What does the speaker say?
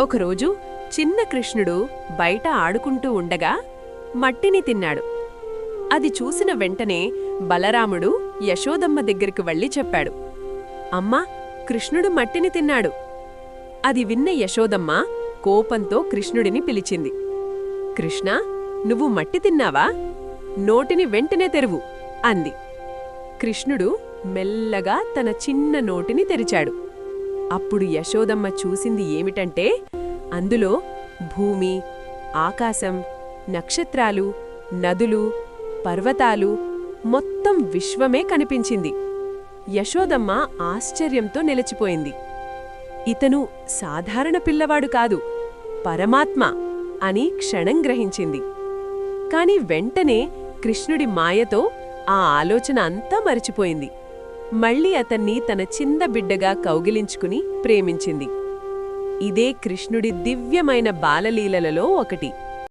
ఒకరోజు చిన్న కృష్ణుడు బయట ఆడుకుంటూ ఉండగా మట్టిని తిన్నాడు. అది చూసిన వెంటనే బలరాముడు యశోదమ్మ దగ్గరికి వెళ్ళి చెప్పాడు, అమ్మా, కృష్ణుడు మట్టిని తిన్నాడు. అది విన్న యశోదమ్మ కోపంతో కృష్ణుడిని పిలిచింది. కృష్ణా, నువ్వు మట్టి తిన్నావా? నోటిని వెంటనే తెరువు అంది. కృష్ణుడు మెల్లగా తన చిన్న నోటిని తెరిచాడు. అప్పుడు యశోదమ్మ చూసింది ఏమిటంటే, అందులో భూమి, ఆకాశం, నక్షత్రాలు, నదులు, పర్వతాలు, మొత్తం విశ్వమే కనిపించింది. యశోదమ్మ ఆశ్చర్యంతో నిలిచిపోయింది. ఇతను సాధారణ పిల్లవాడు కాదు, పరమాత్మ అని క్షణం గ్రహించింది. కాని వెంటనే కృష్ణుడి మాయతో ఆ ఆలోచన అంతా మరిచిపోయింది. మళ్ళీ అతన్ని తన చిన్న బిడ్డగా కౌగిలించుకుని ప్రేమించింది. ఇదే కృష్ణుడి దివ్యమైన బాలలీలలలో ఒకటి.